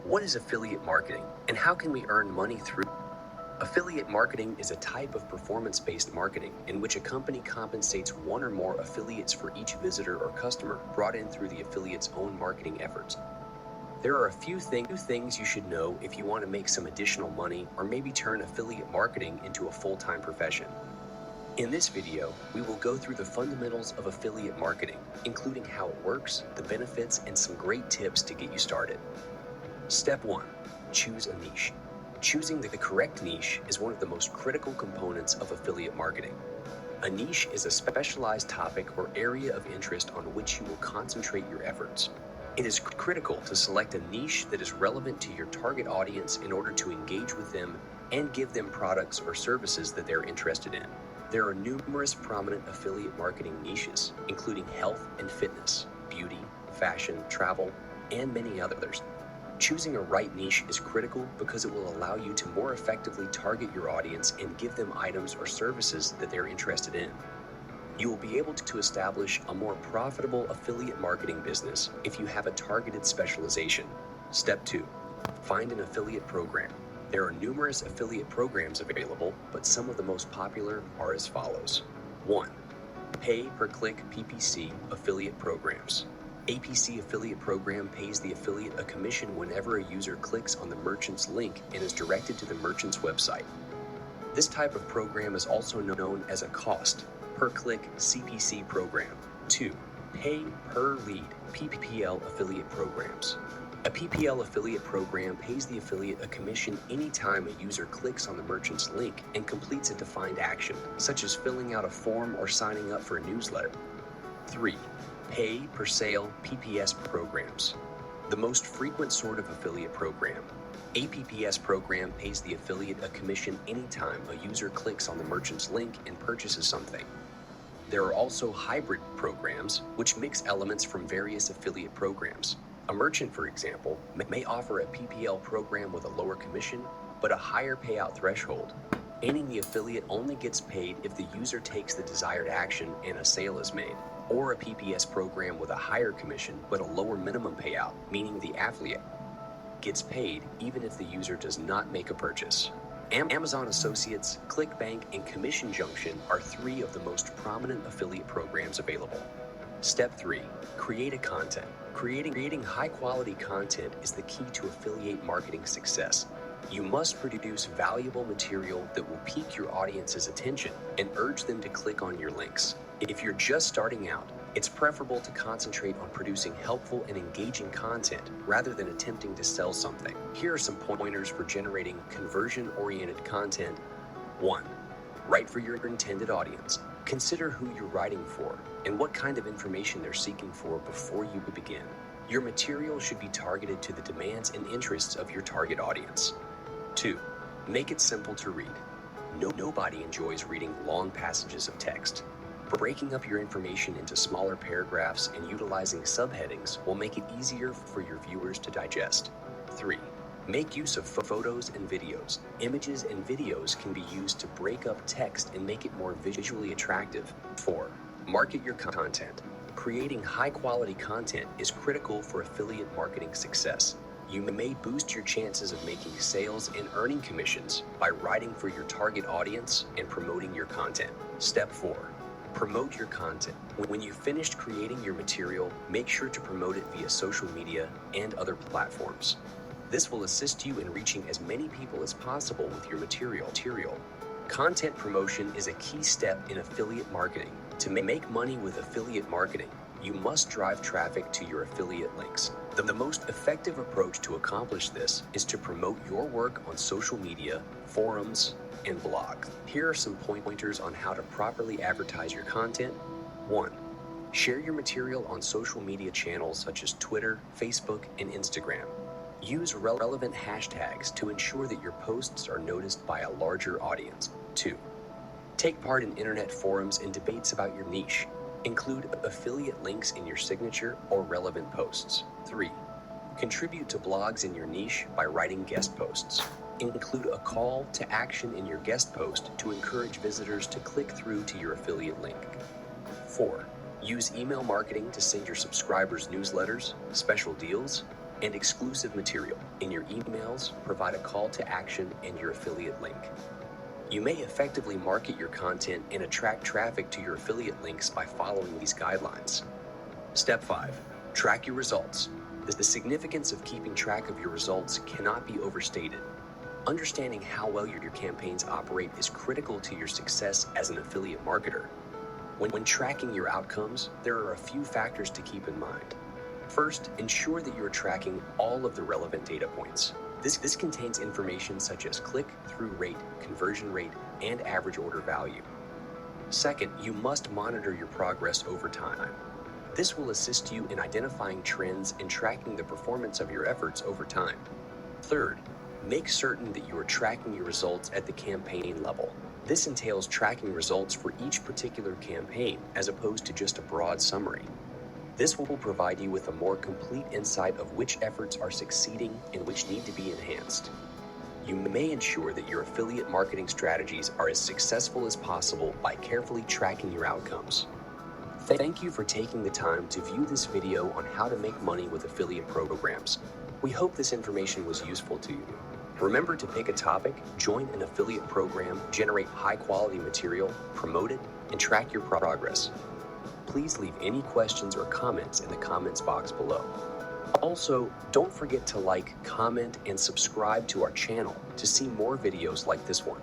What is affiliate marketing, and how can we earn money through? Affiliate marketing is a type of performance-based marketing in which a company compensates one or more affiliates for each visitor or customer brought in through the affiliate's own marketing efforts. There are a few things you should know if you want to make some additional money or maybe turn affiliate marketing into a full-time profession. In this video, we will go through the fundamentals of affiliate marketing, including how it works, the benefits, and some great tips to get you started. Step 1. Choose a niche. Choosing the correct niche is one of the most critical components of affiliate marketing. A niche is a specialized topic or area of interest on which you will concentrate your efforts. It is critical to select a niche that is relevant to your target audience in order to engage with them and give them products or services that they're interested in. There are numerous prominent affiliate marketing niches, including health and fitness, beauty, fashion, travel, and many others. Choosing a right niche is critical because it will allow you to more effectively target your audience and give them items or services that they're interested in. You will be able to establish a more profitable affiliate marketing business if you have a targeted specialization. Step 2. Find an affiliate program. There are numerous affiliate programs available, but some of the most popular are as follows. 1. Pay-per-click PPC affiliate programs. APC affiliate program pays the affiliate a commission whenever a user clicks on the merchant's link and is directed to the merchant's website. This type of program is also known as a cost-per-click CPC program. 2. Pay-per-lead PPL affiliate programs. A PPL affiliate program pays the affiliate a commission anytime a user clicks on the merchant's link and completes a defined action, such as filling out a form or signing up for a newsletter. 3. Pay-per-sale PPS programs. The most frequent sort of affiliate program. A PPS program pays the affiliate a commission anytime a user clicks on the merchant's link and purchases something. There are also hybrid programs, which mix elements from various affiliate programs. A merchant, for example, may offer a PPL program with a lower commission, but a higher payout threshold, meaning the affiliate only gets paid if the user takes the desired action and a sale is made. Or a PPS program with a higher commission but a lower minimum payout, meaning the affiliate gets paid even if the user does not make a purchase. Amazon Associates, ClickBank, and Commission Junction are 3 of the most prominent affiliate programs available. Step 3. Create a content. Creating high-quality content is the key to affiliate marketing success. You must produce valuable material that will pique your audience's attention and urge them to click on your links. If you're just starting out, it's preferable to concentrate on producing helpful and engaging content rather than attempting to sell something. Here are some pointers for generating conversion-oriented content. 1. Write for your intended audience. Consider who you're writing for and what kind of information they're seeking for before you begin. Your material should be targeted to the demands and interests of your target audience. 2. Make it simple to read. Nobody enjoys reading long passages of text. Breaking up your information into smaller paragraphs and utilizing subheadings will make it easier for your viewers to digest. 3. Make use of photos and videos. Images and videos can be used to break up text and make it more visually attractive. 4. Market your content. Creating high-quality content is critical for affiliate marketing success. You may boost your chances of making sales and earning commissions by writing for your target audience and promoting your content. Step 4. Promote your content. When you've finished creating your material, make sure to promote it via social media and other platforms. This will assist you in reaching as many people as possible with your material. Content promotion is a key step in affiliate marketing. To make money with affiliate marketing, you must drive traffic to your affiliate links. The most effective approach to accomplish this is to promote your work on social media, forums, and blogs. Here are some pointers on how to properly advertise your content. 1. Share your material on social media channels such as Twitter, Facebook, and Instagram. Use relevant hashtags to ensure that your posts are noticed by a larger audience. 2. Take part in internet forums and debates about your niche. Include affiliate links in your signature or relevant posts. 3. Contribute to blogs in your niche by writing guest posts. Include a call to action in your guest post to encourage visitors to click through to your affiliate link. 4. Use email marketing to send your subscribers newsletters, special deals, and exclusive material. In your emails, provide a call to action and your affiliate link. You may effectively market your content and attract traffic to your affiliate links by following these guidelines. Step 5. Track your results. The significance of keeping track of your results cannot be overstated. Understanding how well your campaigns operate is critical to your success as an affiliate marketer. When tracking your outcomes, there are a few factors to keep in mind. First, ensure that you're tracking all of the relevant data points. This contains information such as click-through rate, conversion rate, and average order value. Second, you must monitor your progress over time. This will assist you in identifying trends and tracking the performance of your efforts over time. Third, make certain that you are tracking your results at the campaign level. This entails tracking results for each particular campaign as opposed to just a broad summary. This will provide you with a more complete insight of which efforts are succeeding and which need to be enhanced. You may ensure that your affiliate marketing strategies are as successful as possible by carefully tracking your outcomes. Thank you for taking the time to view this video on how to make money with affiliate programs. We hope this information was useful to you. Remember to pick a topic, join an affiliate program, generate high-quality material, promote it, and track your progress. Please leave any questions or comments in the comments box below. Also, don't forget to like, comment, and subscribe to our channel to see more videos like this one.